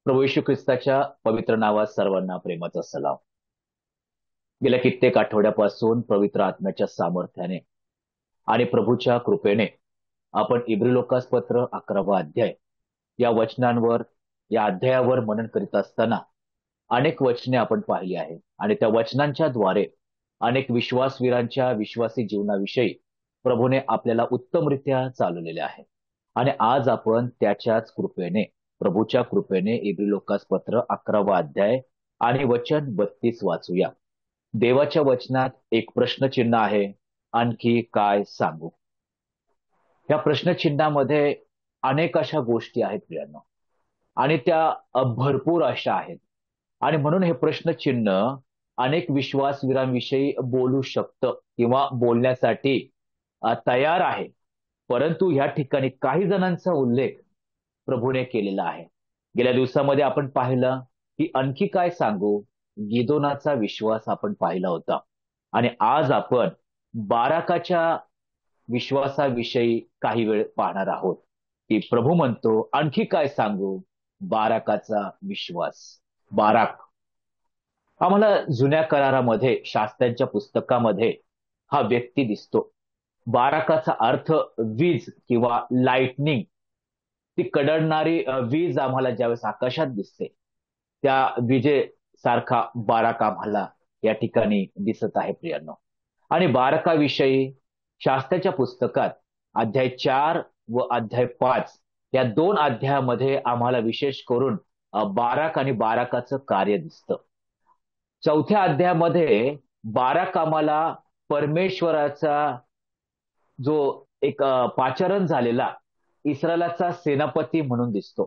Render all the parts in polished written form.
प्रभू येशू ख्रिस्ताच्या पवित्र नावात सर्वांना प्रेमाचा सलाम. गेल्या कित्येक आठवड्यापासून पवित्र आत्म्याच्या सामर्थ्याने आणि प्रभूच्या कृपेने आपण इब्री लोकास पत्र 11वा अध्याय या वचनांवर, या अध्यायावर मनन करीत असताना अनेक वचने आपण पाहिली आहे आणि त्या वचनांच्या द्वारे अनेक विश्वासवीरांच्या विश्वासी जीवनाविषयी प्रभूने आपल्याला उत्तमरित्या चालवलेले आहे. आणि आज आपण त्याच्याच कृपेने, प्रभूच्या कृपेने इब्री लोकास पत्र 11वा अध्याय आणि वचन 32 वाचूया. देवाच्या वचनात एक प्रश्नचिन्ह आहे, आणखी काय सांगू. या प्रश्नचिन्हामध्ये अनेक अशा गोष्टी आहेत प्रियांनो, आणि त्या भरपूर अशा आहेत. आणि म्हणून हे प्रश्नचिन्ह अनेक विश्वासवीरांविषयी बोलू शकतं किंवा बोलण्यासाठी तयार आहे. परंतु या ठिकाणी काही जणांचा उल्लेख प्रभूने केलेला आहे. गेल्या दिवसामध्ये आपण पाहिलं की आणखी काय सांगू, गिदोनाचा विश्वास आपण पाहिला होता. आणि आज आपण बाराकाच्या विश्वासाविषयी काही वेळ पाहणार आहोत की प्रभू म्हणतो आणखी काय सांगू, बाराकाचा विश्वास. बाराक आम्हाला जुन्या करारामध्ये, शास्त्रांच्या पुस्तकामध्ये हा व्यक्ती दिसतो. बाराकाचा अर्थ वीज किंवा लाइटनिंग, ती कडडणारी वीज आम्हाला ज्यावेळेस आकाशात दिसते त्या विजेसारखा बाराक आम्हाला या ठिकाणी दिसत आहे प्रियांनो. आणि बाराकाविषयी शास्त्राच्या पुस्तकात अध्याय 4 व अध्याय 5 या 2 अध्यायामध्ये आम्हाला विशेष करून बाराक आणि बाराकाचं कार्य दिसतं. 4थ्या अध्यायामध्ये बाराक आम्हाला परमेश्वराचा जो एक पाचारण झालेला इस्रायलाचा सेनापती म्हणून दिसतो.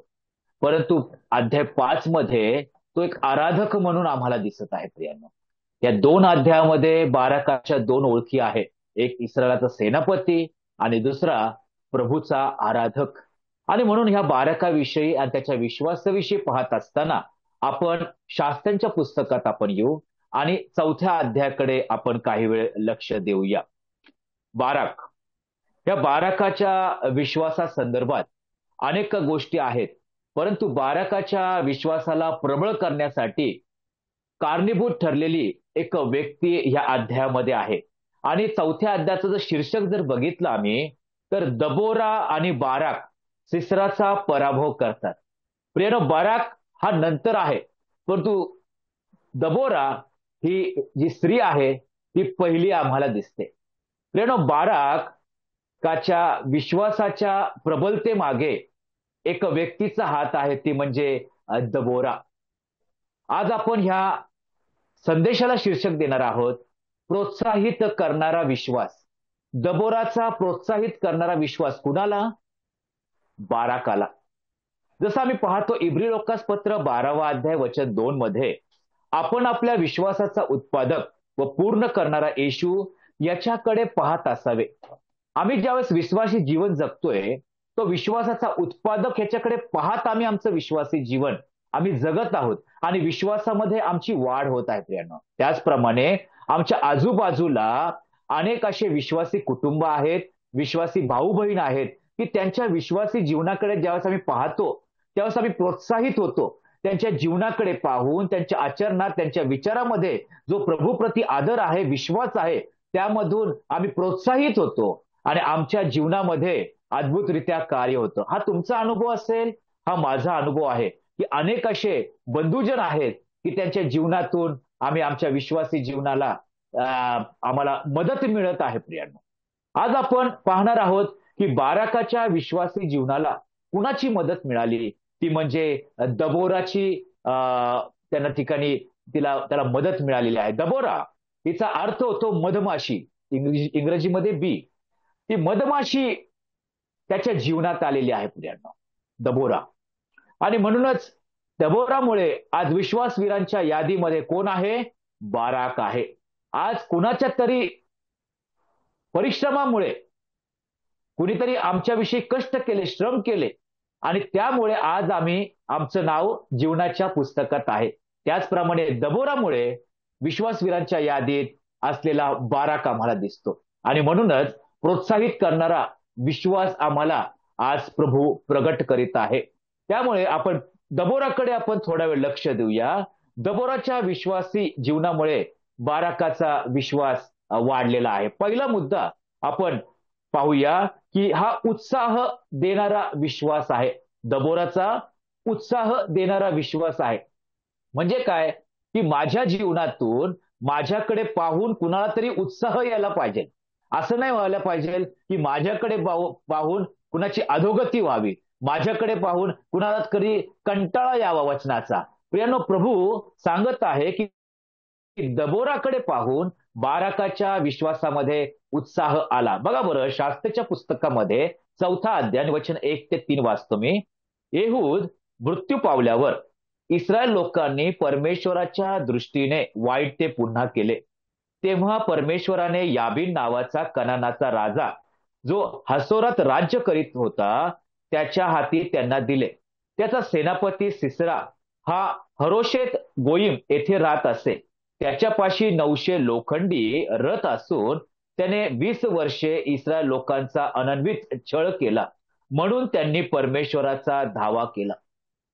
परंतु अध्याय 5 मध्ये तो एक आराधक म्हणून आम्हाला दिसत आहे प्रियांनो. या 2 अध्यायामध्ये बाराकाच्या 2 ओळखी आहे, एक इस्रायलाचा सेनापती आणि दुसरा प्रभूचा आराधक. आणि म्हणून ह्या बाराकाविषयी आणि त्याच्या विश्वासाविषयी पाहत असताना आपण शास्त्रांच्या पुस्तकात आपण येऊ आणि 4थ्या अध्यायाकडे आपण काही वेळ लक्ष देऊया. बाराक, या बाराकाच्या विश्वासासंदर्भात अनेक गोष्टी आहेत. परंतु बाराकाच्या विश्वासाला प्रबळ करण्यासाठी कारणीभूत ठरलेली एक व्यक्ती ह्या अध्यायामध्ये आहे. आणि 4थ्या अध्यायाचं जर शीर्षक जर बघितलं आम्ही, तर दबोरा आणि बाराक सिसराचा पराभव करतात. प्रियनो, बाराक हा नंतर आहे, परंतु दबोरा ही जी स्त्री आहे ती पहिली आम्हाला दिसते. प्रियनो, बाराकाच्या विश्वासाच्या प्रबलतेमागे एक व्यक्तीचा हात आहे, ती म्हणजे दबोरा. आज आपण ह्या संदेशाला शीर्षक देणार आहोत, प्रोत्साहित करणारा विश्वास. दबोराचा प्रोत्साहित करणारा विश्वास कुणाला? बाराकाला. जसं आम्ही पाहतो इब्री लोकास पत्र 12वा अध्याय वचन 2 मध्ये, आपण आपल्या विश्वासाचा उत्पादक व पूर्ण करणारा येशू याच्याकडे पाहत असावे. आम्ही ज्यावेळेस विश्वासी जीवन जगतोय, तो विश्वासाचा उत्पादक ह्याच्याकडे पाहत आम्ही आमचं विश्वासी जीवन आम्ही जगत आहोत आणि विश्वासामध्ये आमची वाढ होत आहे प्रियांनो. त्याचप्रमाणे आमच्या आजूबाजूला अनेक असे विश्वासी कुटुंब आहेत, विश्वासी भाऊ बहीण आहेत की त्यांच्या विश्वासी जीवनाकडे ज्यावेळेस आम्ही पाहतो त्यावेळेस आम्ही प्रोत्साहित होतो. त्यांच्या जीवनाकडे पाहून, त्यांच्या आचरणात, त्यांच्या विचारामध्ये जो प्रभूप्रती आदर आहे, विश्वास आहे, त्यामधून आम्ही प्रोत्साहित होतो आणि आमच्या जीवनामध्ये अद्भुतरित्या कार्य होतं. हा तुमचा अनुभव असेल, हा माझा अनुभव आहे की अनेक असे बंधुजन आहेत की त्यांच्या जीवनातून आम्ही आमच्या विश्वासी जीवनाला आम्हाला मदत मिळत आहे प्रियांनो. आज आपण पाहणार आहोत की बाराकाच्या विश्वासी जीवनाला कुणाची मदत मिळाली, ती म्हणजे दबोराची. त्यांना ठिकाणी त्याला मदत मिळालेली आहे. दबोरा हिचा अर्थ होतो मधमाशी, इंग्रजीमध्ये बी. ती मधमाशी त्याच्या जीवनात आलेली आहे प्रियांनो, दबोरा. आणि म्हणूनच दबोरामुळे आज विश्वासवीरांच्या यादीमध्ये कोण आहे? बाराक आहे. आज कुणाच्या तरी परिश्रमामुळे कुणीतरी आमच्याविषयी कष्ट केले, श्रम केले आणि त्यामुळे आज आमचं नाव जीवनाच्या पुस्तकात आहे. त्याचप्रमाणे दबोरामुळे विश्वासवीरांच्या यादीत असलेला बाराक आम्हाला दिसतो. आणि म्हणूनच प्रोत्साहित करणारा विश्वास आम्हाला आज प्रभू प्रगट करीत आहे. त्यामुळे आपण दबोराकडे आपण थोडा वेळ लक्ष देऊया. दबोराच्या विश्वासी जीवनामुळे बाराकाचा विश्वास वाढलेला आहे. पहिला मुद्दा आपण पाहूया की हा उत्साह देणारा विश्वास आहे. दबोराचा उत्साह देणारा विश्वास आहे. म्हणजे काय, की माझ्या जीवनातून माझ्याकडे पाहून कुणाला तरी उत्साह यायला पाहिजे. असं नाही व्हायला पाहिजे की माझ्याकडे पाहून कुणाची अधोगती व्हावी, माझ्याकडे पाहून कुणाला तरी कंटाळा यावा वचनाचा. प्रियानो, प्रभू सांगत आहे की दबोराकडे पाहून बाराकाच्या विश्वासामध्ये उत्साह आला. बघा बरं, शास्त्राच्या पुस्तकामध्ये 4 अध्याय वचन 1 ते 3 वाचतो मी. येहूद मृत्यू पावल्यावर इस्रायल लोकांनी परमेश्वराच्या दृष्टीने वाईट ते पुन्हा केले. तेव्हा परमेश्वराने याबीन नावाचा कनानाचा राजा, जो हसोरात राज्य करीत होता, त्याच्या हाती त्यांना दिले. त्याचा सेनापती सिसरा हा हरोशेत गोईम येथे राहत असे. त्याच्यापाशी 900 लोखंडी रथ असून त्याने 20 वर्षे इस्रायल लोकांचा अनन्वित छळ केला, म्हणून त्यांनी परमेश्वराचा धावा केला.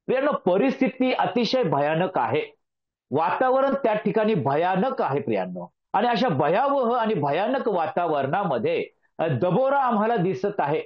प्रियांनो, परिस्थिती अतिशय भयानक आहे. वातावरण त्या ठिकाणी भयानक आहे प्रियांनो. आणि अशा भयावह आणि भयानक वातावरणामध्ये दबोरा आम्हाला दिसत आहे.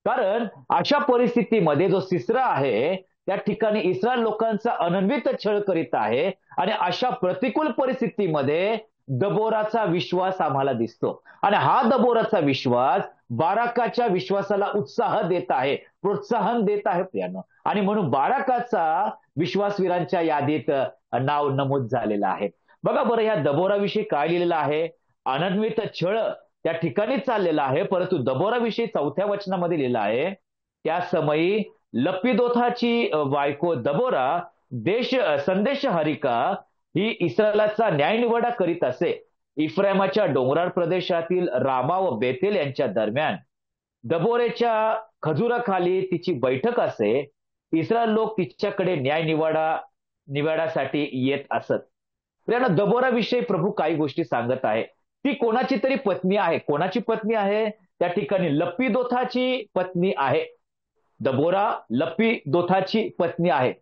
कारण अशा परिस्थितीमध्ये जो सिसरा आहे त्या ठिकाणी इस्रायल लोकांचा अनन्वित छळ करीत आहे. आणि अशा प्रतिकूल परिस्थितीमध्ये दबोराचा विश्वास आम्हाला दिसतो. आणि हा दबोराचा विश्वास बाराकाच्या विश्वासाला उत्साह देत आहे, प्रोत्साहन देत आहे प्रियांनो. आणि म्हणून बाराकाचा विश्वासवीरांच्या यादीत नाव नमूद झालेलं आहे. बघा बरं, या दबोराविषयी काय लिहिलेलं आहे. अनन्वित छळ त्या ठिकाणी चाललेला आहे, परंतु दबोराविषयी 4थ्या वचनामध्ये लिहिलं आहे, त्या समयी लपिदोथाची बायको दबोरा संदेश हरिका ही इस्रायलाचा न्यायनिवाडा करीत असे. इफ्रायमाच्या डोंगराळ प्रदेशातील रामा व बेतेल यांच्या दरम्यान दबोरेच्या खजुराखाली तिची बैठक असे. इस्रायल लोक तिच्याकडे निवाड्यासाठी येत असत. त्यांना दबोराविषयी प्रभू काही गोष्टी सांगत आहे. ती कोणाची तरी पत्नी आहे. कोणाची पत्नी आहे, त्या ठिकाणी लपिदोथाची पत्नी आहे. दबोरा लपिदोथाची पत्नी आहे.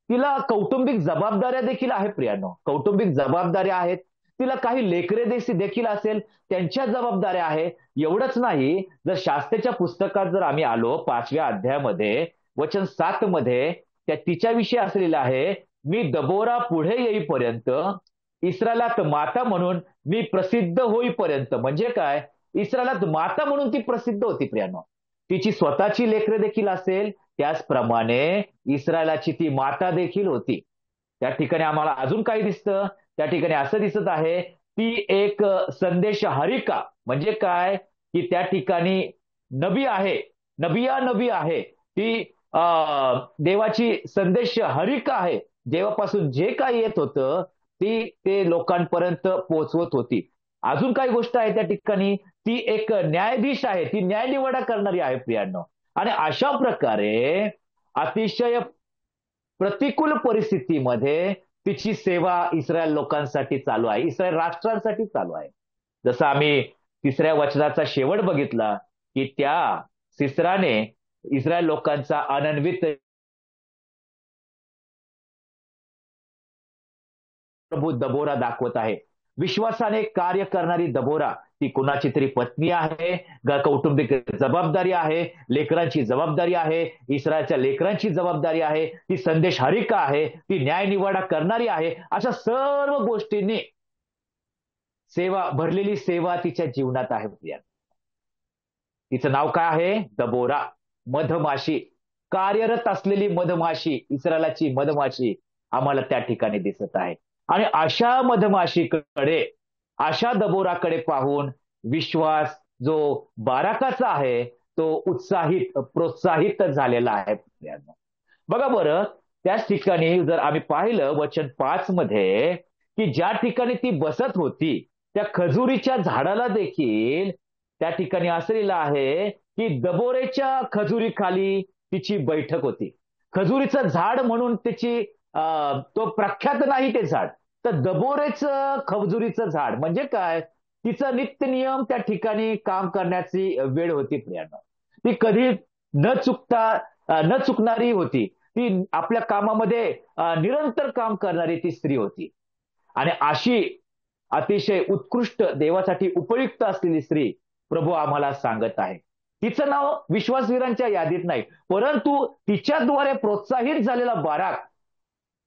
तिला कौटुंबिक जबाबदाऱ्या देखील आहेत प्रियानो, कौटुंबिक जबाबदाऱ्या आहेत. तिला काही लेकरे देखील असेल, त्यांच्या जबाबदाऱ्या आहे. एवढंच नाही, जर शास्त्राच्या पुस्तकात जर आम्ही आलो 5व्या अध्यायामध्ये वचन 7 मध्ये तिच्याविषयी असलेलं आहे, मी दबोरा पुढे येईपर्यंत इस्रायलात माता म्हणून मी प्रसिद्ध होईपर्यंत. म्हणजे काय, इस्रायलात माता म्हणून ती प्रसिद्ध होती प्रियानो. तिची स्वतःची लेकरे देखील असेल, त्याचप्रमाणे इस्रायलाची ती माता देखील होती. त्या ठिकाणी आम्हाला अजून काही दिसतं. त्या ठिकाणी असं दिसत आहे, ती एक संदेश हरिका. म्हणजे काय, की त्या ठिकाणी नबी आहे. ती देवाची संदेश हरिका आहे. देवापासून जे काही येत होतं ते लोकांपर्यंत पोहोचवत होती. अजून काही गोष्ट आहे त्या ठिकाणी, ती एक न्यायाधीश आहे. ती न्यायनिवाडा करणारी आहे प्रियांनो. आणि अशा प्रकारे अतिशय प्रतिकूल परिस्थितीमध्ये तिची सेवा इस्रायल लोकांसाठी चालू आहे, इस्रायल राष्ट्रांसाठी चालू आहे. जसं आम्ही 3ऱ्या वचनाचा शेवट बघितला की त्या सिसराने इस्रायल लोकांचा अनन्वित प्रभू दबोरा दाखवत आहे. विश्वासाने कार्य करणारी दबोरा, ती कुणाची तरी पत्नी आहे, कौटुंबिक जबाबदारी आहे, लेकरांची जबाबदारी आहे, इस्रायलच्या लेकरांची जबाबदारी आहे, ती संदेश हरिका आहे, ती न्यायनिवाडा करणारी आहे. अशा सर्व गोष्टींनी भरलेली सेवा तिच्या जीवनात आहे. तिचं नाव काय आहे, दबोरा, मधमाशी, कार्यरत असलेली मधमाशी, इस्रायलाची मधमाशी आम्हाला त्या ठिकाणी दिसत आहे. आणि अशा मधमाशीकडे, अशा दबोराकडे पाहून विश्वास जो बाराकाचा आहे तो प्रोत्साहित झालेला आहे. बघा बरं, त्याच ठिकाणी जर आम्ही पाहिलं वचन 5 मध्ये, की ज्या ठिकाणी ती बसत होती त्या खजुरीच्या झाडाला देखील त्या ठिकाणी असलेलं आहे की दबोरेच्या खजुरीखाली तिची बैठक होती. खजुरीचं झाड म्हणून त्याची तो प्रख्यात नाही ते झाड, तर दबोरेचं खजुरीचं झाड. म्हणजे काय, तिचं नित्य नियम त्या ठिकाणी काम करण्याची वेळ होती प्रियांनो. ती कधी न चुकणारी होती. ती आपल्या कामामध्ये निरंतर काम करणारी ती स्त्री होती. आणि अशी अतिशय उत्कृष्ट देवासाठी उपयुक्त असलेली स्त्री प्रभू आम्हाला सांगत आहे. तिचं नाव विश्वासवीरांच्या यादीत नाही, परंतु तिच्याद्वारे प्रोत्साहित झालेला बाराक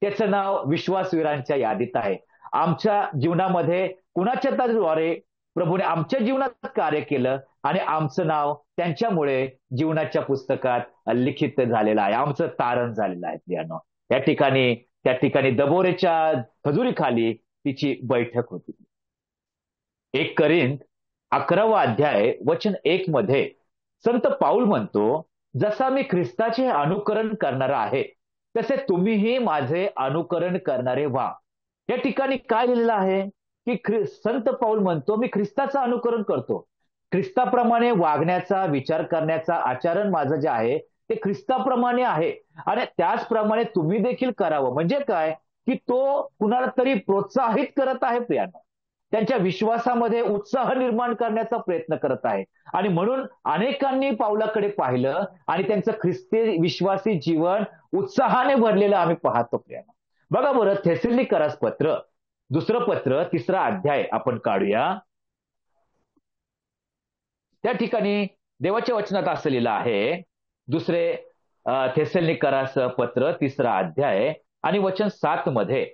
त्याचं नाव विश्वासवीरांच्या यादीत आहे. आमच्या जीवनामध्ये कुणाच्या द्वारे प्रभूने आमच्या जीवनात कार्य केलं आणि आमचं नाव त्यांच्यामुळे जीवनाच्या पुस्तकात लिखित झालेलं आहे, आमचं तारण झालेलं आहे. प्रियानो, त्या ठिकाणी दबोरेच्या खजुरीखाली तिची बैठक होती. 1 11 अध्याय वचन 1 मध्ये संत पाऊल म्हणतो, जसा मी ख्रिस्ताचे अनुकरण करणारा आहे तसे तुम्हीही माझे अनुकरण करणारे व्हा. या ठिकाणी काय लिहिलेलं आहे की संत पाऊल म्हणतो, मी ख्रिस्ताचं अनुकरण करतो. ख्रिस्ताप्रमाणे वागण्याचा, विचार करण्याचा आचरण माझं जे आहे ते ख्रिस्ताप्रमाणे आहे आणि त्याचप्रमाणे तुम्ही देखील करावं. म्हणजे काय की तो कुणाला तरी प्रोत्साहित करत आहे प्रियांनो, त्यांच्या विश्वासामध्ये उत्साह निर्माण करण्याचा प्रयत्न करत आहे. आणि म्हणून अनेकांनी पावलाकडे पाहिलं आणि त्यांचं ख्रिस्ती विश्वासी जीवन उत्साहाने भरलेलं आम्ही पाहतो. प्रियांनो, बघा बरं, थेसलोनिकरास पत्र 2 पत्र 3 अध्याय आपण काढूया. त्या ठिकाणी देवाच्या वचनात असं लिहिलं आहे, 2 थेसलोनिकरास पत्र 3 अध्याय आणि वचन 7 मध्ये,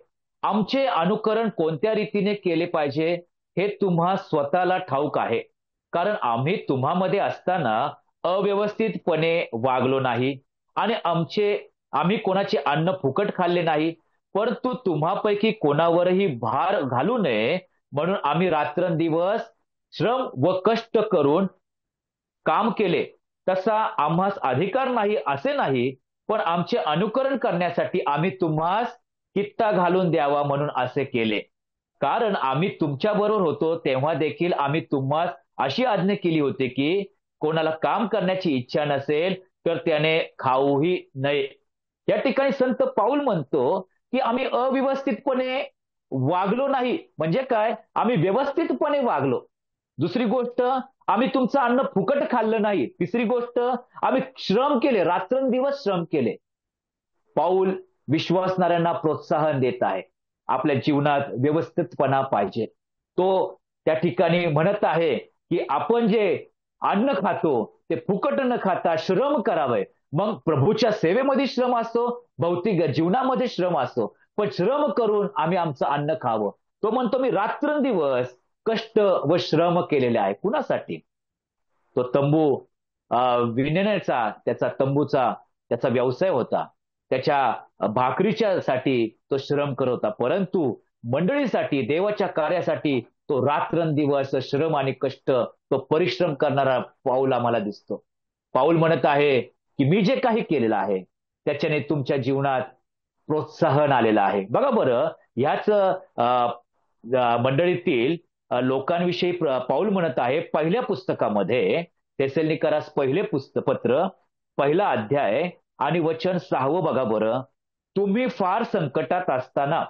आमचे अनुकरण कोणत्या रीतीने केले पाहिजे हे तुम्हा स्वतःला ठाऊक आहे, कारण आम्ही तुम्हामध्ये असताना अव्यवस्थितपणे वागलो नाही आणि आम्ही कोणाचे अन्न फुकट खाल्ले नाही, परंतु तुम्हापैकी कोणावरही भार घालू नये म्हणून आम्ही रात्रंदिवस श्रम व कष्ट करून काम केले. तसा आम्हास अधिकार नाही असे नाही, पण आमचे अनुकरण करण्यासाठी आम्ही तुम्हास कित्ता घालून द्यावा म्हणून असे केले. कारण आम्ही तुमच्या बरोबर होतो तेव्हा देखील आम्ही तुम्हास अशी आज्ञा केली होती की कोणाला काम करण्याची इच्छा नसेल तर त्याने खाऊही नये. या ठिकाणी संत पाऊल म्हणतो की आम्ही अव्यवस्थितपणे वागलो नाही. म्हणजे काय, आम्ही व्यवस्थितपणे वागलो. दुसरी गोष्ट, आम्ही तुमचं अन्न फुकट खाल्लं नाही. तिसरी गोष्ट, आम्ही श्रम केले, रात्रंदिवस श्रम केले. पाऊल विश्वासणाऱ्यांना प्रोत्साहन देत आहे, आपल्या जीवनात व्यवस्थितपणा पाहिजे. तो त्या ठिकाणी म्हणत आहे की आपण जे अन्न खातो ते फुकट न खाता श्रम करावे. मग प्रभूच्या सेवेमध्ये श्रम असतो, भौतिक जीवनामध्ये श्रम असतो, पण श्रम करून आम्ही आमचं अन्न खावं. तो म्हणतो, मी रात्रंदिवस कष्ट व श्रम केलेले आहे. कुणासाठी? तो तंबू विणण्याचा, त्याचा व्यवसाय होता. त्याच्या भाकरीच्या साठी तो श्रम करत होता, परंतु मंडळीसाठी, देवाच्या कार्यासाठी तो रात्रंदिवस श्रम आणि कष्ट, तो परिश्रम करणारा पाऊल आम्हाला दिसतो. पाऊल म्हणत आहे की मी जे काही केलेलं आहे त्याच्याने तुमच्या जीवनात प्रोत्साहन आलेलं आहे. बघा बरं, ह्याच मंडळीतील लोकांविषयी पाऊल म्हणत आहे पहिल्या पुस्तकामध्ये, थेसलोनिकरास पहिले पत्र 1 अध्याय आणि वचन 6 बघा बरं, तुम्ही फार संकटात असताना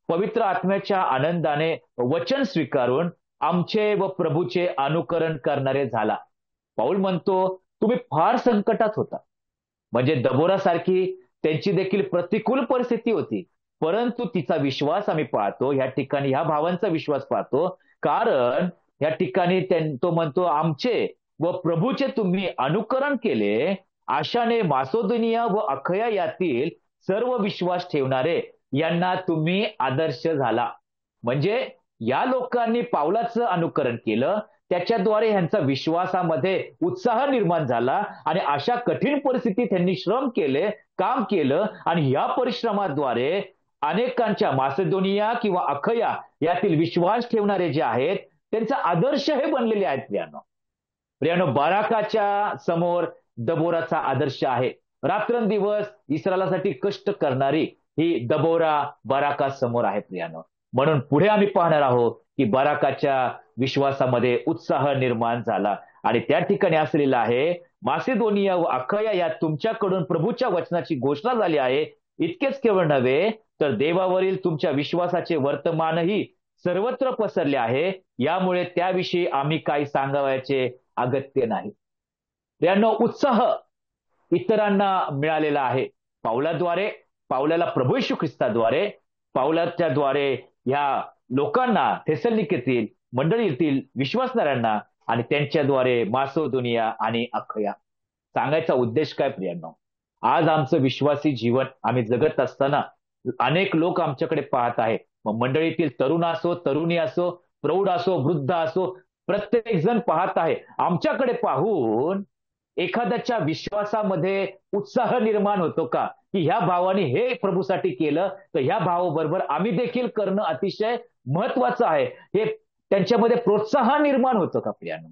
पवित्र आत्म्याच्या आनंदाने वचन स्वीकारून आमचे व प्रभूचे अनुकरण करणारे झाला. पाऊल म्हणतो तुम्ही फार संकटात होता. म्हणजे दबोरासारखी त्यांची देखील प्रतिकूल परिस्थिती होती, परंतु तिचा विश्वास आम्ही पाहतो. या ठिकाणी ह्या भावांचा विश्वास पाहतो, कारण या ठिकाणी तो म्हणतो आमचे व प्रभूचे तुम्ही अनुकरण केले, आशाने मासोदोनिया व अखया यातील सर्व विश्वास ठेवणारे यांना तुम्ही आदर्श झाला. म्हणजे या लोकांनी पावलाचं अनुकरण केलं, त्याच्याद्वारे ह्यांचा विश्वासामध्ये उत्साह निर्माण झाला आणि अशा कठीण परिस्थितीत त्यांनी श्रम केले, काम केलं आणि या परिश्रमाद्वारे अनेकांच्या मासेदोनिया किंवा अखया यातील विश्वास ठेवणारे जे आहेत त्यांचा आदर्श हे बनलेले आहेत. प्रियानो, बाराकाच्या समोर दबोराचा आदर्श आहे. रात्रंदिवस इस्रायलासाठी कष्ट करणारी ही दबोरा बाराका समोर आहे. प्रियानो, म्हणून पुढे आम्ही पाहणार आहोत की बाराकाच्या विश्वासामध्ये उत्साह निर्माण झाला आणि त्या ठिकाणी असलेला आहे, मासेदोनिया व अखया या तुमच्याकडून प्रभूच्या वचनाची घोषणा झाली आहे. इतकेच केवळ नव्हे तर देवावरील तुमच्या विश्वासाचे वर्तमानही सर्वत्र पसरले आहे. यामुळे त्याविषयी आम्ही काही सांगावयाचे अगत्य नाही. यांना उत्साह इतरांना मिळालेला आहे. पावलाला प्रभू येशू ख्रिस्ताद्वारे, पावलाच्याद्वारे ह्या लोकांना, थेसलोनिकेतील मंडळीतील विश्वासणाऱ्यांना आणि त्यांच्याद्वारे मासिदोनिया आणि अखया. सांगायचा उद्देश काय प्रियांनो? आज आमचं विश्वासी जीवन आम्ही जगत असताना अनेक लोक आमच्याकडे पाहत आहेत. मग मंडळीतील तरुण असो, तरुणी असो, प्रौढ असो, वृद्ध असो, प्रत्येक जण पाहत आहे. आमच्याकडे पाहून एखाद्याच्या विश्वासामध्ये उत्साह निर्माण होतो का, की ह्या भावाने हे प्रभूसाठी केलं तर ह्या भावाबरोबर आम्ही देखील करणं अतिशय महत्वाचं आहे, हे त्यांच्यामध्ये प्रोत्साहन निर्माण होतं का प्रियानो?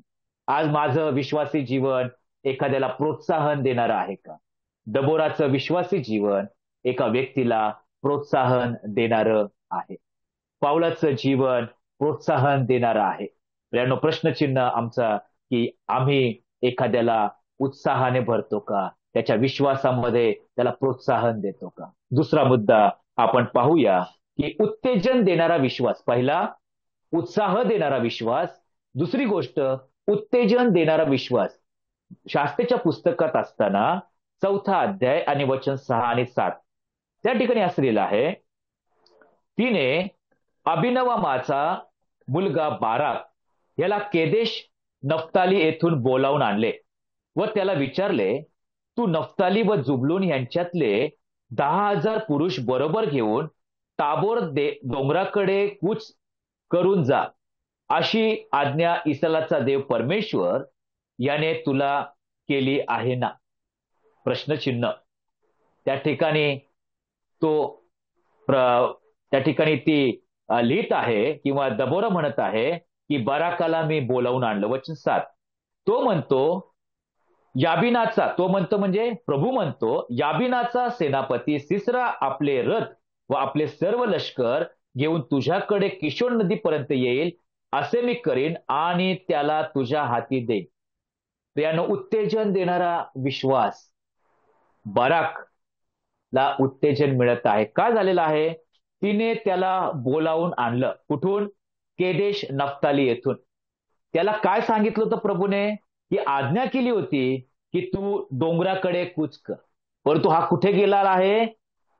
आज माझं विश्वासी जीवन एखाद्याला प्रोत्साहन देणारं आहे का? दबोराचं विश्वासी जीवन एका व्यक्तीला प्रोत्साहन देणारं आहे. पावलाचं जीवन प्रोत्साहन देणारं आहे. प्रियानो, प्रश्नचिन्ह आमचा की आम्ही एखाद्याला उत्साहाने भरतो का, त्याच्या विश्वासामध्ये त्याला प्रोत्साहन देतो का? दुसरा मुद्दा आपण पाहूया की उत्तेजन देणारा विश्वास. पहिला उत्साह देणारा विश्वास, दुसरी गोष्ट उत्तेजन देणारा विश्वास. शास्त्रेच्या पुस्तकात असताना 4 अध्याय आणि वचन 6 आणि 7 त्या ठिकाणी असं लिहिलं आहे, तिने अभिनवामाचा मुलगा बाराक याला केदेश नफ्ताली येथून बोलावून आणले व त्याला विचारले, तू नफ्ताली व जुबलून यांच्यातले 10,000 पुरुष बरोबर घेऊन ताबोर डोंगराकडे कूच करून जा, अशी आज्ञा इस्रायलाचा देव परमेश्वर याने तुला केली आहे ना? प्रश्नचिन्ह. त्या ठिकाणी ती लिहित आहे किंवा दबोरा म्हणत आहे की बाराकाला मी बोलावून आणलं. वचन 7 तो म्हणतो म्हणजे प्रभू म्हणतो, याबिनाचा सेनापती सिसरा आपले रथ व आपले सर्व लष्कर घेऊन तुझ्याकडे किशोर नदीपर्यंत येईल, असे मी करीन आणि त्याला तुझ्या हाती देईन. यानं उत्तेजन देणारा विश्वास. बाराकला उत्तेजन मिळत आहे. काय झालेलं आहे? तिने त्याला बोलावून आणलं. कुठून? केदेश नफ्ताली येथून. त्याला काय सांगितलं होतं प्रभूने? की आज्ञा केली होती की तू डोंगराकडे कूच कर. परंतु हा कुठे गेला आहे?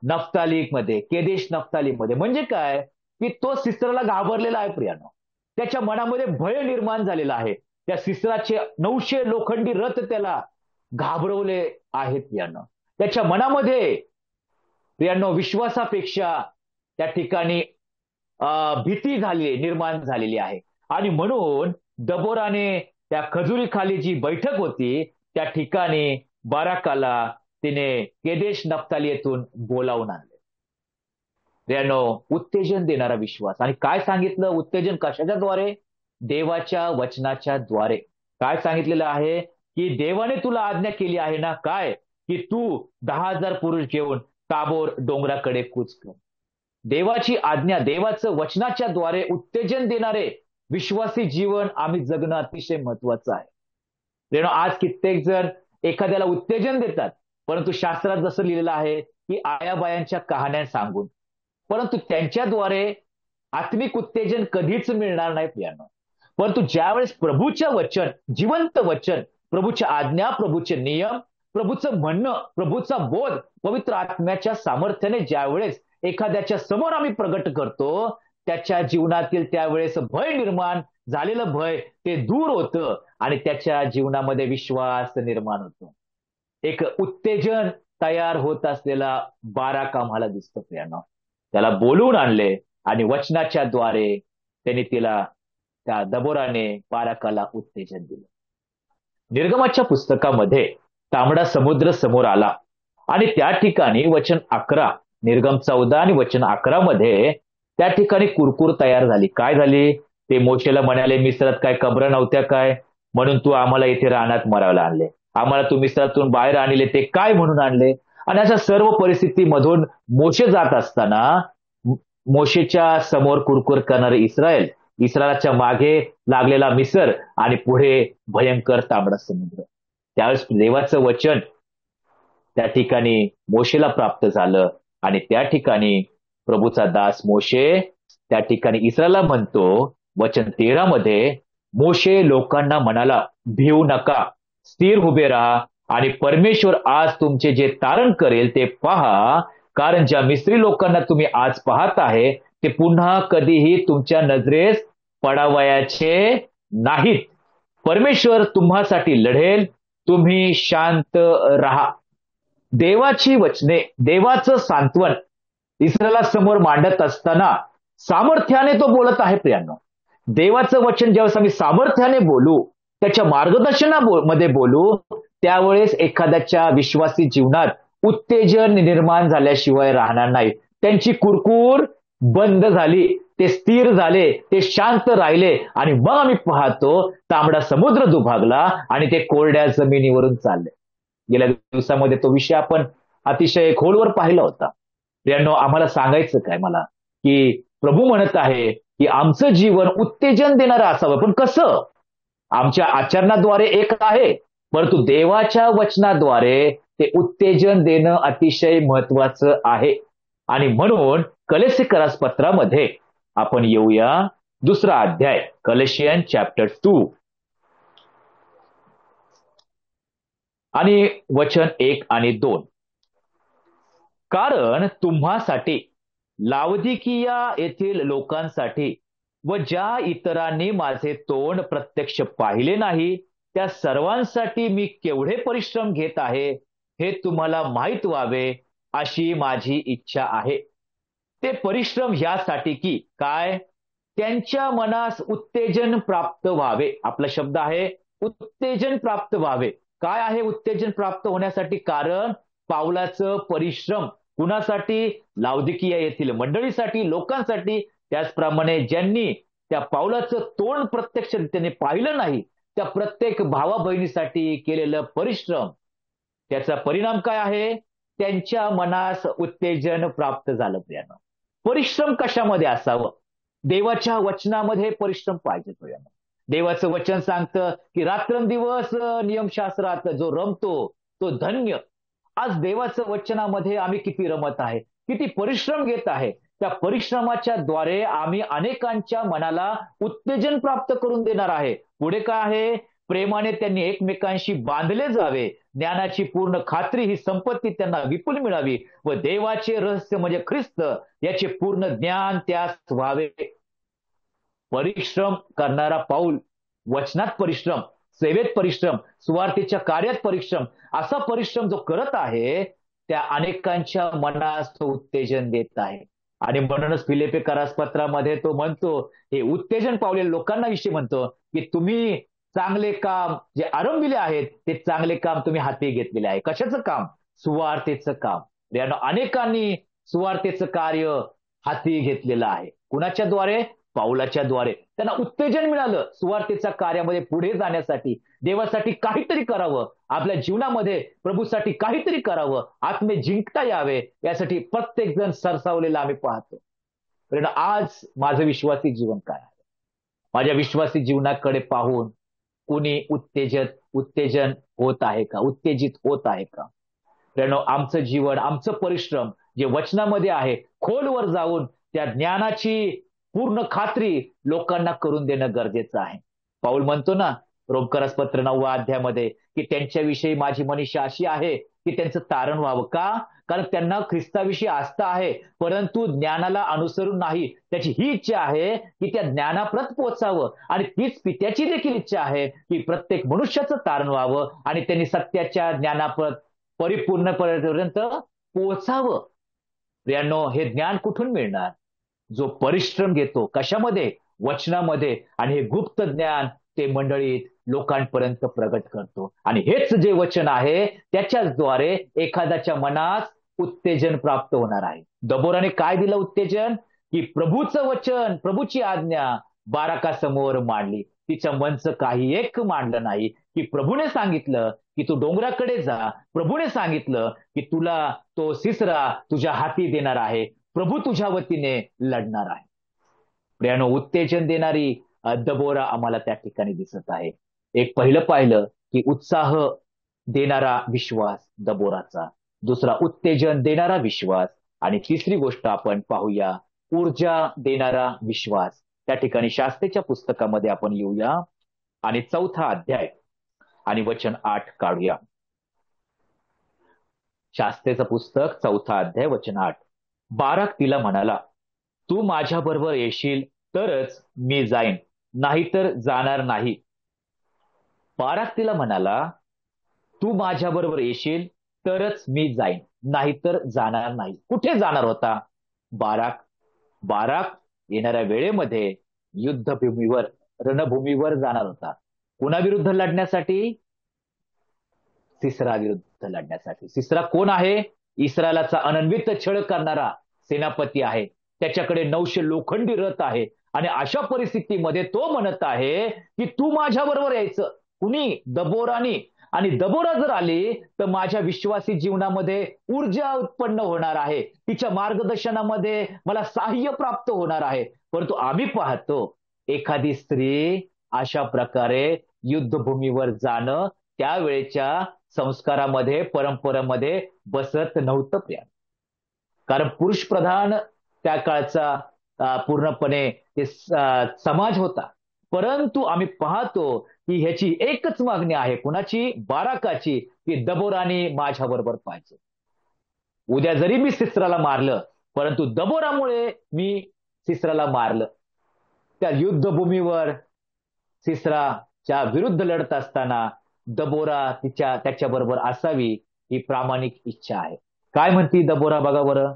नफ्ताली मध्ये, केदेश नफ्ताली मध्ये. म्हणजे काय? की तो सिसराला घाबरलेला आहे प्रियानो. त्याच्या मनामध्ये भय निर्माण झालेला आहे. त्या सिसराचे 900 लोखंडी रथ त्याला घाबरवले आहेत प्रियानो. त्याच्या मनामध्ये प्रियानो विश्वासापेक्षा त्या ठिकाणी भीती निर्माण झालेली आहे. आणि म्हणून दबोराने त्या खजुरीखाली जी बैठक होती त्या ठिकाणी बाराकाला तिने केदेश नफ्ताली येथून बोलावून आणले. प्रियानो, उत्तेजन देणारा विश्वास. आणि काय सांगितलं? उत्तेजन कशाच्या द्वारे? देवाच्या वचनाच्या द्वारे. काय सांगितलेलं आहे? की देवाने तुला आज्ञा केली आहे ना, काय? की तू 10,000 पुरुष घेऊन ताबोर डोंगराकडे कूच कर. देवाची आज्ञा, देवाचं वचनाच्या द्वारे उत्तेजन देणारे विश्वासी जीवन आम्ही जगणं अतिशय महत्वाचं आहे. आज कित्येक जण एखाद्याला उत्तेजन देतात, परंतु शास्त्रात जसं लिहिलेलं आहे की आयाबायांच्या कहाण्या सांगून, परंतु त्यांच्याद्वारे आत्मिक उत्तेजन कधीच मिळणार नाही प्रियानो. परंतु ज्यावेळेस प्रभूचं वचन, जिवंत वचन, प्रभूच्या आज्ञा, प्रभूचे नियम, प्रभूचं म्हणणं, प्रभूचा बोध पवित्र आत्म्याच्या सामर्थ्याने ज्यावेळेस एखाद्याच्या समोर आम्ही प्रगट करतो, त्याच्या जीवनातील त्यावेळेस भय निर्माण झालेलं भय ते दूर होतं आणि त्याच्या जीवनामध्ये विश्वास निर्माण होतो. एक उत्तेजन तयार होत असलेला बाराक आम्हाला दिसतो प्रियानो. त्याला बोलवून आणले आणि वचनाच्या द्वारे त्यांनी त्या दबोराने बाराकाला उत्तेजन दिलं. निर्गमाच्या पुस्तकामध्ये तांबडा समुद्र समोर आला आणि त्या ठिकाणी वचन 11, निर्गम 14 आणि वचन 11 मध्ये त्या ठिकाणी कुरकुर तयार झाली. काय झाली? ते मोशेला म्हणाले, मिस्रात काय कब्र नव्हत्या काय, म्हणून तू आम्हाला इथे रानात मरायला आणले, आम्हाला तू मिस्रातून बाहेर आणले ते काय म्हणून आणले? आणि अशा सर्व परिस्थितीमधून मोशे जात असताना मोशेच्या समोर कुरकुर करणारे इस्रायलाच्या मागे लागलेला मिसर आणि पुढे भयंकर तांबडा समुद्र. त्यावेळेस देवाचं वचन त्या ठिकाणी मोशेला प्राप्त झालं आणि त्या ठिकाणी प्रभूचा दास मोशे त्या ठिकाणी इस्रायलला म्हणतो, वचन 13 मध्ये, मोशे लोकांना म्हणाला, भिवू नका, स्थिर उभे राहा आणि परमेश्वर आज तुमचे जे तारण करेल ते पहा, कारण ज्या मिस्त्री लोकांना तुम्ही आज पाहत आहे ते पुन्हा कधीही तुमच्या नजरेस पडावयाचे नाहीत. परमेश्वर तुम्हासाठी लढेल, तुम्ही शांत राहा. देवाची वचने, देवाचं सांत्वन इस्रायलासमोर मांडत असताना सामर्थ्याने तो बोलत आहे. प्रियांनो, देवाचं वचन ज्यावेळेस आम्ही सामर्थ्याने बोलू, त्याच्या मार्गदर्शनामध्ये बोलू, त्यावेळेस एखाद्याच्या विश्वासी जीवनात उत्तेजन निर्माण झाल्याशिवाय राहणार नाही. त्यांची कुरकूर बंद झाली, ते स्थिर झाले, ते शांत राहिले आणि मग आम्ही पाहतो तांबडा समुद्र दुभागला आणि ते कोरड्या जमिनीवरून चालले. गेल्या दिवसामध्ये तो विषय आपण अतिशय खोलवर पाहिला होता. प्रियांनो, आम्हाला सांगायचं काय मला, की प्रभू म्हणत आहे की आमचं जीवन उत्तेजन देणारं असावं. पण कसं? आमच्या आचरणाद्वारे एक आहे, परंतु देवाच्या वचनाद्वारे ते उत्तेजन देणं अतिशय महत्वाचं आहे. आणि म्हणून कलेसिकरास पत्रामध्ये आपण येऊया, 2 अध्याय, कलेशियन चॅप्टर 2 आणि वचन 1 आणि 2. कारण तुम्हासाठी, लावदिकिया येथील लोकांसाठी व ज्या इतरांनी माझे तोंड प्रत्यक्ष पाहिले नाही त्या सर्वांसाठी मी केवढे परिश्रम घेत आहे हे तुम्हाला माहीत व्हावे अशी माझी इच्छा आहे. ते परिश्रम ह्यासाठी की काय? त्यांच्या मनास उत्तेजन प्राप्त व्हावे. आपला शब्द आहे उत्तेजन प्राप्त व्हावे. काय आहे उत्तेजन प्राप्त होण्यासाठी कारण? पावलाचं परिश्रम. कुणासाठी? लावदिकिया येथील मंडळीसाठी, लोकांसाठी. त्याचप्रमाणे ज्यांनी त्या पावलाचं तोंड प्रत्यक्ष त्याने पाहिलं नाही त्या प्रत्येक भावा बहिणीसाठी केलेलं परिश्रम, त्याचा परिणाम काय आहे? त्यांच्या मनास उत्तेजन प्राप्त झालं. प्रियांनो, परिश्रम कशामध्ये असावं? देवाच्या वचनामध्ये परिश्रम पाहिजे. प्रियांनो, देवाचं वचन सांगतं की रात्रंदिवस नियमशास्त्रात जो रमतो तो धन्य. आज देवाचं वचनामध्ये आम्ही किती रमत आहे, किती परिश्रम घेत आहे. त्या परिश्रमाच्या द्वारे आम्ही अनेकांच्या मनाला उत्तेजन प्राप्त करून देणार आहे. पुढे काय आहे? प्रेमाने त्यांनी एकमेकांशी बांधले जावे, ज्ञानाची पूर्ण खात्री, ही संपत्ती त्यांना विपुल मिळावी व देवाचे रहस्य म्हणजे ख्रिस्त याचे पूर्ण ज्ञान त्यास व्हावे. परिश्रम करणारा पाऊल, वचनात परिश्रम, सेवेत परिश्रम, सुवार्तेच्या कार्यात परिश्रम, असा परिश्रम जो करत आहे त्या अनेकांच्या मनास तो उत्तेजन देत आहे. आणि म्हणूनच फिलिप्पिकरास पत्रामध्ये तो म्हणतो, हे उत्तेजन पावलेल्या लोकांना विषयी म्हणतो की तुम्ही चांगले काम जे आरंभिले आहेत ते चांगले काम तुम्ही हाती घेतलेले आहे. कशाचं काम? सुवार्तेचं काम. यानं अनेकांनी सुवार्तेचं कार्य हाती घेतलेलं आहे. कुणाच्या द्वारे? पाऊलाच्या द्वारे. त्यांना उत्तेजन मिळालं सुवार्तेच्या कार्यामध्ये पुढे जाण्यासाठी, देवासाठी काहीतरी करावं, आपल्या जीवनामध्ये प्रभूसाठी काहीतरी करावं, आत्मे जिंकता यावे यासाठी प्रत्येक जण सरसावलेला आम्ही पाहतो. कारण आज माझं विश्वासी जीवन काय आहे? माझ्या विश्वासी जीवनाकडे पाहून कुणी उत्तेजन होत आहे का? उत्तेजित होत आहे का? कारण आमचं जीवन, आमचं परिश्रम जे वचनामध्ये आहे, खोलवर जाऊन त्या ज्ञानाची पूर्ण खात्री लोकांना करून देणं गरजेचं आहे. पाऊल म्हणतो ना रोमकरास पत्र 9 अध्यायामध्ये की त्यांच्याविषयी माझी मनीषा अशी आहे की त्यांचं तारण व्हावं. का? कारण त्यांना ख्रिस्ताविषयी आस्था आहे, परंतु ज्ञानाला अनुसरून नाही. त्याची ही इच्छा आहे की त्या ज्ञानाप्रत पोहोचावं आणि तीच पित्याची देखील इच्छा आहे की प्रत्येक मनुष्याचं तारण व्हावं आणि त्यांनी सत्याच्या ज्ञानाप्रत परिपूर्णपर्यंत पोहोचावं. प्रियांनो, हे ज्ञान कुठून मिळणार? जो परिश्रम घेतो. कशामध्ये? वचनामध्ये. आणि हे गुप्त ज्ञान ते मंडळीत लोकांपर्यंत प्रगट करतो. आणि हेच जे वचन आहे त्याच्याद्वारे एखाद्याच्या मनास उत्तेजन प्राप्त होणार आहे. दबोराने काय दिलं उत्तेजन? की प्रभूचं वचन, प्रभूची आज्ञा बाराकासमोर मांडली. तिच्या मनचं काही एक मांडलं नाही. की प्रभूने सांगितलं की तू डोंगराकडे जा, प्रभूने सांगितलं की तुला तो सिसरा तुझ्या हाती देणार आहे, प्रभू तुझ्या वतीने लढणार आहे. प्रियांनो, उत्तेजन देणारी दबोरा आम्हाला त्या ठिकाणी दिसत आहे. एक पहिलं पाहिलं की उत्साह देणारा विश्वास दबोराचा, दुसरा उत्तेजन देणारा विश्वास, आणि तिसरी गोष्ट आपण पाहूया ऊर्जा देणारा विश्वास. त्या ठिकाणी शास्त्रेच्या पुस्तकामध्ये आपण येऊया आणि 4 अध्याय आणि वचन 8 काढूया. शास्त्रेचं पुस्तक 4 अध्याय वचन 8. बाराक तिला म्हणाला, तू माझ्या बरोबर येशील तरच मी जाईन, नाहीतर जाणार नाही. बाराक तिला म्हणाला, तू माझ्या बरोबर येशील तरच मी जाईन, नाहीतर जाणार नाही. कुठे जाणार होता बाराक? बाराक येणाऱ्या वेळेमध्ये युद्धभूमीवर, रणभूमीवर जाणार होता. कुणाविरुद्ध लढण्यासाठी? सिसरा विरुद्ध लढण्यासाठी. सिसरा कोण आहे? इस्रायलाचा अनन्वित छळ करणारा सेनापती आहे. त्याच्याकडे 900 लोखंडी रथ आहे. आणि अशा परिस्थितीमध्ये तो म्हणत आहे की तू माझ्या बरोबर यायचं. कुणी? दबोरानी. आणि दबोरा जर आली तर माझ्या विश्वासी जीवनामध्ये ऊर्जा उत्पन्न होणार आहे, तिच्या मार्गदर्शनामध्ये मला सहाय्य प्राप्त होणार आहे. परंतु आम्ही पाहतो एखादी स्त्री अशा प्रकारे युद्धभूमीवर जाणं त्यावेळेच्या संस्कारामध्ये, परंपरेमध्ये बसत नव्हतं प्रिया. कारण पुरुष प्रधान त्या काळचा पूर्णपणे ते समाज होता. परंतु आम्ही पाहतो की ह्याची एकच मागणी आहे. कुणाची? बाराकाची, की दबोराने माझ्या बरोबर पाहिजे. उद्या जरी मी सिसराला मारलं, परंतु दबोरामुळे मी सिसराला मारलं. त्या युद्धभूमीवर सिसराच्या विरुद्ध लढत असताना दबोरा त्याच्याबरोबर असावी ही प्रामाणिक इच्छा आहे. काय म्हणती दबोरा बघा बरं.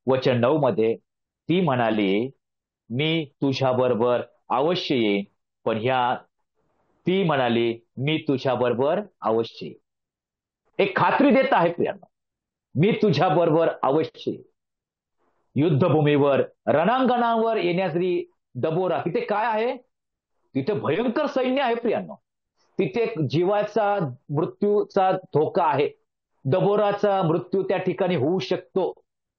वचन 9 मध्ये ती म्हणाली, मी तुझ्या बरोबर अवश्य येईन. पण ती म्हणाली, मी तुझ्या बरोबर अवश्य येईन. एक खात्री देत आहे प्रियांना, मी तुझ्या बरोबर अवश्य येईन. युद्धभूमीवर, रणांगणावर येण्याची दबोरा, तिथे काय आहे? तिथे भयंकर सैन्य आहे प्रियांना. तिथे जीवाचा, मृत्यूचा धोका आहे. दबोराचा मृत्यू त्या ठिकाणी होऊ शकतो.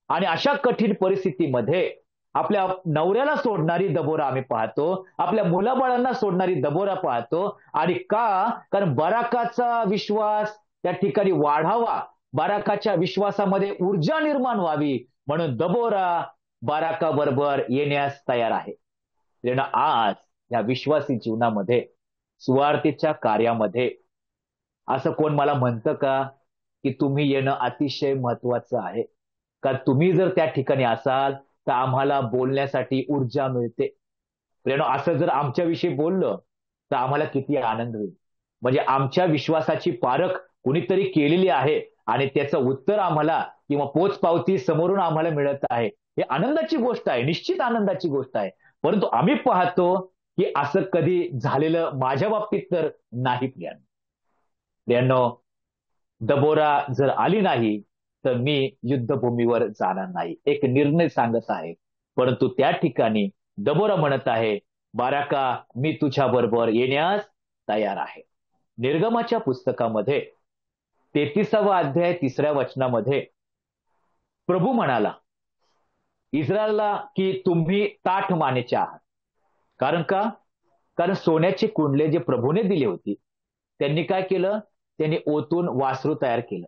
आणि अशा कठीण परिस्थितीमध्ये आपल्या नवऱ्याला सोडणारी दबोरा आम्ही पाहतो, आपल्या मुलाबाळांना सोडणारी दबोरा पाहतो. आणि का? कारण बाराकाचा विश्वास त्या ठिकाणी वाढावा, बाराकाच्या विश्वासामध्ये ऊर्जा निर्माण व्हावी, म्हणून दबोरा बाराकाबरोबर येण्यास तयार आहे. आज या विश्वासी जीवनामध्ये, सुवार्तेच्या कार्यामध्ये असं कोण मला म्हणतं का की तुम्ही येणं अतिशय महत्वाचं आहे? का तुम्ही जर त्या ठिकाणी असाल तर आम्हाला बोलण्यासाठी ऊर्जा मिळते. असं जर आमच्याविषयी बोललं तर आम्हाला किती आनंद होईल. म्हणजे आमच्या विश्वासाची पारख कुणीतरी केलेली आहे आणि त्याचं उत्तर आम्हाला किंवा पोचपावती समोरून आम्हाला मिळत आहे. हे आनंदाची गोष्ट आहे, निश्चित आनंदाची गोष्ट आहे. परंतु आम्ही पाहतो की असं कधी झालेलं माझ्या बाबतीत तर नाही प्रियांनो. दबोरा जर आली नाही तर मी युद्धभूमीवर जाणार नाही, एक निर्णय सांगत आहे. परंतु त्या ठिकाणी दबोरा म्हणत आहे, बाराका मी तुझ्या बरोबर येण्यास तयार आहे. निर्गमाच्या पुस्तकामध्ये 33वा अध्याय 3ऱ्या वचनामध्ये प्रभू म्हणाला इस्रायलला की तुम्ही ताठ मानेचे आहात. कारण का? कारण सोन्याचे कुंडले जे प्रभूने दिले होते त्यांनी काय केलं? त्यांनी ओतून वासरू तयार केलं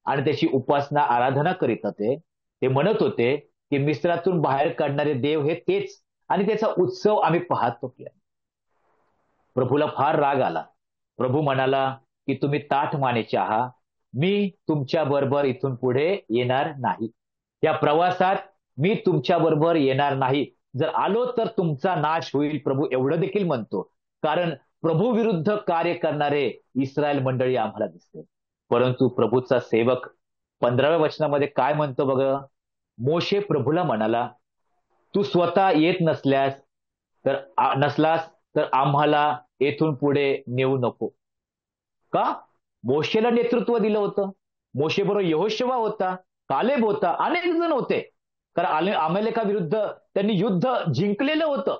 आणि त्याची उपासना, आराधना करीत होते. ते म्हणत होते की मिस्रातून बाहेर काढणारे देव हे तेच, आणि त्याचा उत्सव आम्ही पाहतो. प्रभूला फार राग आला. प्रभू म्हणाला की तुम्ही ताठ मानेचे आहात, मी तुमच्या बरोबर इथून पुढे येणार नाही. या प्रवासात मी तुमच्या बरोबर येणार नाही. जर आलो तर तुमचा नाश होईल, प्रभू एवढं देखील म्हणतो. कारण प्रभू विरुद्ध कार्य करणारे इस्रायल मंडळी आम्हाला दिसते. परंतु प्रभूचा सेवक 15व्या वचनामध्ये काय म्हणतो बघा. मोशे प्रभूला म्हणाला, तू स्वतः येत नसलास तर आम्हाला येथून पुढे नेऊ नको. का? मोशेला नेतृत्व दिलं होतं. मोशे बरोबर यहोशुवा होता, कालेब होता, अनेक जण होते. कारण अमेलेका विरुद्ध त्यांनी युद्ध जिंकलेलं होतं.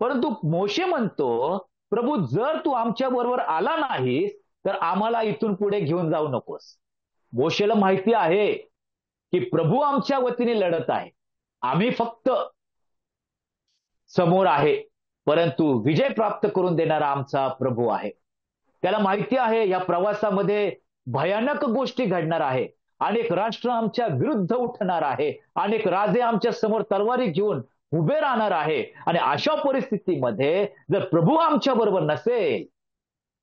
परंतु मोशे म्हणतो, प्रभू जर तू आमच्या बरोबर आला नाहीस तर आम्हाला इथून पुढे घेऊन जाऊ नकोस. मोशेला माहिती आहे की प्रभू आमच्या वतीने लढत आहे, आम्ही फक्त समोर आहे, परंतु विजय प्राप्त करून देणारा आमचा प्रभू आहे. त्याला माहिती आहे या प्रवासामध्ये भयानक गोष्टी घडणार आहे. अनेक राष्ट्र आमच्या विरुद्ध उठणार आहे, अनेक राजे आमच्या समोर तलवारी घेऊन उभे राहणार आहे. आणि अशा परिस्थितीमध्ये जर प्रभू आमच्या बरोबर नसेल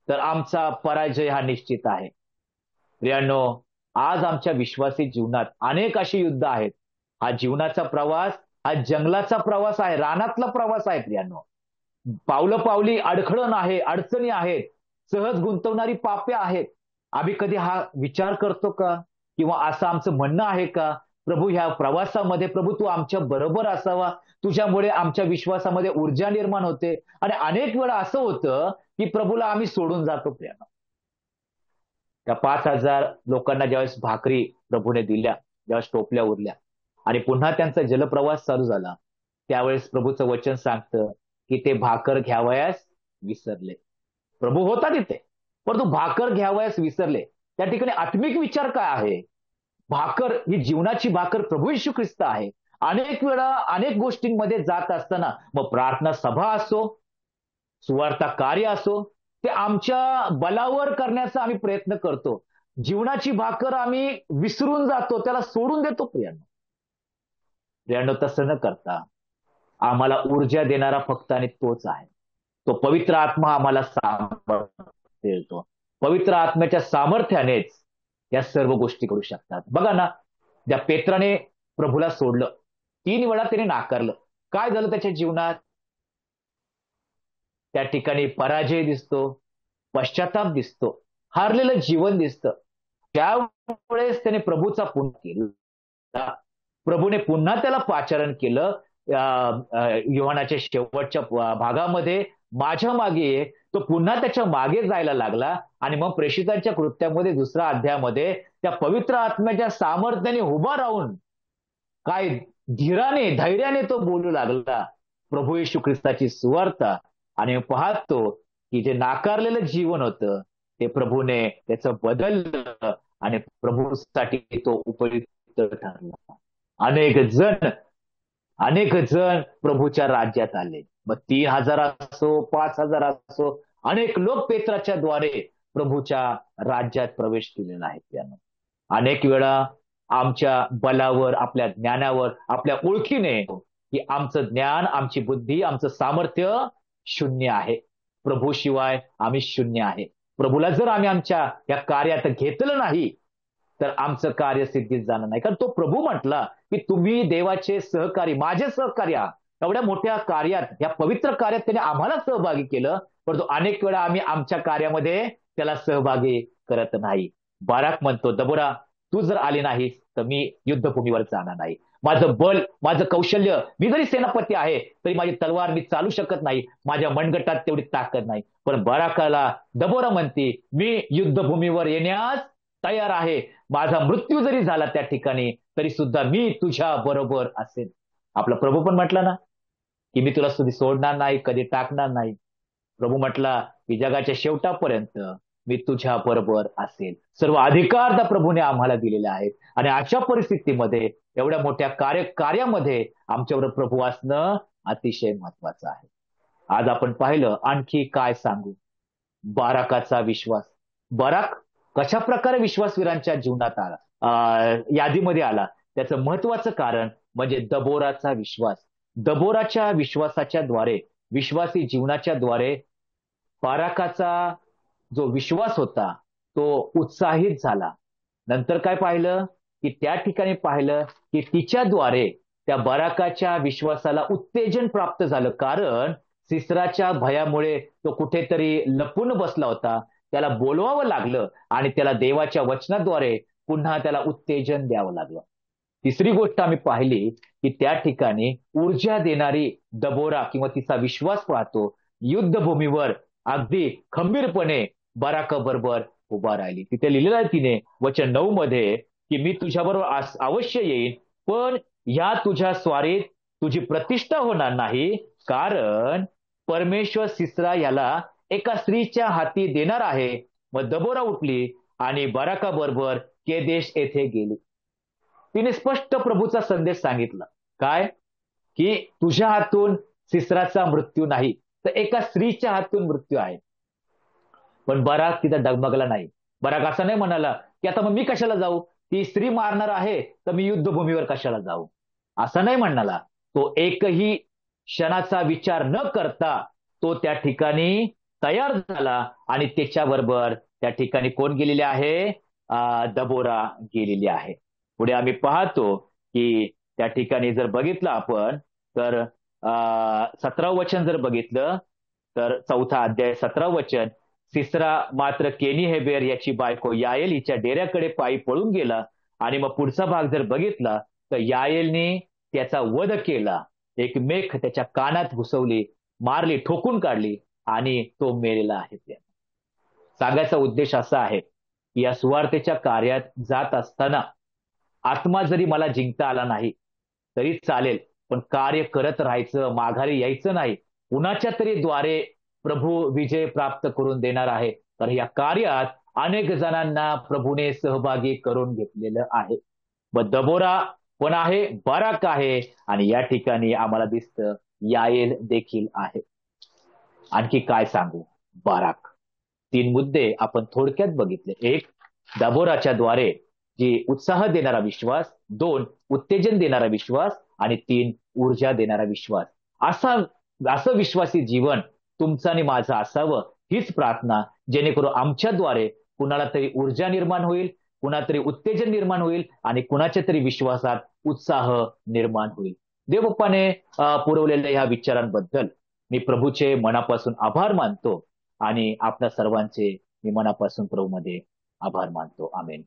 तर आमचा पराजय हा निश्चित आहे. प्रियांनो, आज आमच्या विश्वासी जीवनात अनेक अशी युद्ध आहेत. हा जीवनाचा प्रवास, हा जंगलाचा प्रवास आहे, रानातला प्रवास आहे प्रियांनो. पावलं पावली अडखळण आहे, अडचणी आहेत, सहज गुंतवणारी पापे आहेत. आम्ही कधी हा विचार करतो का? किंवा असं आमचं म्हणणं आहे का, प्रभू ह्या प्रवासामध्ये प्रभू तू आमच्या बरोबर असावा, तुझ्यामुळे आमच्या विश्वासामध्ये ऊर्जा निर्माण होते. आणि अनेक वेळा असं होतं की प्रभूला आम्ही सोडून जातो प्रियांनो. त्या 5,000 लोकांना ज्यावेळेस भाकरी प्रभूने दिल्या, ज्यावेळेस टोपल्या उरल्या आणि पुन्हा त्यांचा जलप्रवास चालू झाला, त्यावेळेस प्रभूचं वचन सांगतं की ते भाकर घ्यावयास विसरले. प्रभू होता तिथे, परंतु भाकर घ्यावयास विसरले. त्या ठिकाणी आत्मिक विचार काय आहे? भाकर ही जीवनाची भाकर प्रभू येशू ख्रिस्त आहे. अनेक वेळा अनेक गोष्टींमध्ये जात असताना, मग प्रार्थना सभा असो, सुवार्ता कार्य असो, ते आमच्या बलावर करण्याचा आम्ही प्रयत्न करतो. जीवनाची भाकर आम्ही विसरून जातो, त्याला सोडून देतो प्रियांनो. प्रियांनो, तसं न करता आम्हाला ऊर्जा देणारा फक्त आणि तोच आहे. तो पवित्र आत्मा आम्हाला सामर्थ्य देतो. पवित्र आत्म्याच्या सामर्थ्यानेच या सर्व गोष्टी करू शकतात. बघा ना, त्या पेत्राने प्रभूला सोडलं, 3 वेळा त्याने नाकारलं. काय झालं त्याच्या जीवनात? त्या ठिकाणी पराजय दिसतो, पश्चाताप दिसतो, हारलेलं जीवन दिसतं. त्यावेळेस त्याने प्रभूचा पुन्हा केला. प्रभूने पुन्हा त्याला पाचारण केलं. योहानाच्या शेवटच्या भागामध्ये माझ्या मागे ये, तो पुन्हा त्याच्या मागे जायला लागला. आणि मग प्रेषितांच्या कृत्यामध्ये 2ऱ्या अध्यायामध्ये त्या पवित्र आत्म्याच्या सामर्थ्याने उभा राहून काय धीराने धैर्याने तो बोलू लागला प्रभू येशू ख्रिस्ताची सुवार्ता. आणि पाहतो की जे नाकारलेलं जीवन होतं ते प्रभूने त्याचं बदललं आणि प्रभूसाठी तो उपयुक्त ठरला. अनेक जण प्रभूच्या राज्यात आले. मग 3,000 असो, 5,000 असो, अनेक लोक पेत्राच्या द्वारे प्रभूच्या राज्यात प्रवेश केलेला आहे. त्यानं अनेक वेळा आमच्या बलावर, आपल्या ज्ञानावर, आपल्या ओळखीने, की आमचं ज्ञान, आमची बुद्धी, आमचं सामर्थ्य शून्य आहे. प्रभूशिवाय आम्ही शून्य आहे. प्रभूला जर आम्ही आमच्या या कार्यात घेतलं नाही तर आमचं कार्य सिद्धीत जाणार नाही. कारण तो प्रभू म्हटला की तुम्ही देवाचे सहकारी, माझे सहकारी आहात. एवढ्या मोठ्या कार्यात, या पवित्र कार्यात त्याने आम्हाला सहभागी केलं, परंतु अनेक वेळा आम्ही आमच्या कार्यामध्ये त्याला सहभागी करत नाही. बाराक म्हणतो, दबोरा तू जर आली नाहीस तर मी युद्धभूमीवर जाणार नाही. माझं बल, माझं कौशल्य, मी जरी सेनापती आहे तरी माझी तलवार मी चालू शकत नाही, माझ्या मनगटात तेवढी ताकद नाही. पण बाराकाला दबोरा म्हणते, मी युद्धभूमीवर येण्यास तयार आहे. माझा मृत्यू जरी झाला त्या ठिकाणी तरी सुद्धा मी तुझ्या बरोबर असेल. आपला प्रभू पण म्हटला ना की मी तुला कधी सोडणार नाही, कधी टाकणार नाही. प्रभू म्हटला की जगाच्या शेवटापर्यंत मी तुझ्या बरोबर असेल. सर्व अधिकार त्या प्रभूने आम्हाला दिलेले आहेत. आणि अशा परिस्थितीमध्ये, एवढ्या मोठ्या कार्यामध्ये आमच्यावर प्रभू असणं अतिशय महत्वाचं आहे. आज आपण पाहिलं, आणखी काय सांगू? बाराकाचा विश्वास. बाराक कशा प्रकारे विश्वासवीरांच्या जीवनात आला, यादीमध्ये आला? त्याचं महत्वाचं कारण म्हणजे दबोराचा विश्वास. दबोराच्या विश्वासाच्या द्वारे, विश्वासी जीवनाच्या द्वारे बाराकाचा जो विश्वास होता तो उत्साहित झाला. नंतर काय पाहिलं की त्या ठिकाणी पाहिलं की तिच्याद्वारे त्या बाराकाच्या विश्वासाला उत्तेजन प्राप्त झालं. कारण सिसराच्या भयामुळे तो कुठेतरी लपून बसला होता. त्याला बोलवावं लागलं आणि त्याला देवाच्या वचनाद्वारे पुन्हा त्याला उत्तेजन द्यावं लागलं. तिसरी गोष्ट आम्ही पाहिली की त्या ठिकाणी ऊर्जा देणारी दबोरा किंवा तिचा विश्वास पाहतो युद्धभूमीवर अगदी खंबीरपणे बाराकाबरोबर उभा राहिली. तिथे लिहिलेलं आहे तिने वचन 9 मध्ये की मी तुझ्याबरोबर अवश्य येईन, पण या तुझ्या स्वारीत तुझी प्रतिष्ठा होणार नाही, कारण परमेश्वर सिसरा याला एका स्त्रीच्या हाती देणार आहे. मग दबोरा उठली आणि बाराकाबरोबर केदेश येथे गेली. तिने स्पष्ट प्रभूचा संदेश सांगितला. काय? की तुझ्या हातून सिसराचा मृत्यू नाही, तर एका स्त्रीच्या हातून मृत्यू आहे. पण बराक तिथं डगमगला नाही. बराक असं नाही म्हणाला की आता मग मी कशाला जाऊ, ती स्त्री मारणार आहे तर मी युद्धभूमीवर कशाला जाऊ, असं नाही म्हणाला. तो एकही क्षणाचा विचार न करता तो त्या ठिकाणी तयार झाला आणि त्याच्याबरोबर त्या ठिकाणी कोण गेलेले आहे? दबोरा गेलेली आहे. पुढे आम्ही पाहतो की त्या ठिकाणी जर बघितलं आपण तर 17 वचन जर बघितलं तर 4था अध्याय 17 वचन, सिसरा मात्र केनी हेबेर याची बायको याएल हिच्या डेऱ्याकडे पायी पळून गेला. आणि मग पुढचा भाग जर बघितला तर याएलने त्याचा वध केला, एक मेख त्याच्या कानात घुसवली, मारली, ठोकून काढली आणि तो मेलेला आहे. सांगायचा उद्देश असा आहे की या सुवार्तेच्या कार्यात जात असताना आत्मा जरी मला जिंकता आला नाही तरी चालेल, पण कार्य करत राहायचं, माघारी यायचं नाही. कुणाच्या तरी द्वारे प्रभू विजय प्राप्त करून देणार आहे, तर या कार्यात अनेक जणांना प्रभूने सहभागी करून घेतलेलं आहे. मग दबोरा पण आहे, बाराक आहे आणि या ठिकाणी आम्हाला दिसतं याएल देखील आहे. आणखी काय सांगू? बाराक. 3 मुद्दे आपण थोडक्यात बघितले. 1, दबोराच्या द्वारे जी उत्साह देणारा विश्वास, 2, उत्तेजन देणारा विश्वास आणि 3, ऊर्जा देणारा विश्वास. असं विश्वासी जीवन तुमचं आणि माझं असावं, हीच प्रार्थना, जेणेकरून आमच्याद्वारे कुणाला तरी ऊर्जा निर्माण होईल, कुणाला तरी उत्तेजन निर्माण होईल आणि कुणाच्या तरी विश्वासात उत्साह निर्माण होईल. देवबाप्पाने पुरवलेल्या ह्या विचारांबद्दल मी प्रभूचे मनापासून आभार मानतो आणि आपल्या सर्वांचे मी मनापासून प्रभूमध्ये आभार मानतो. आमेन.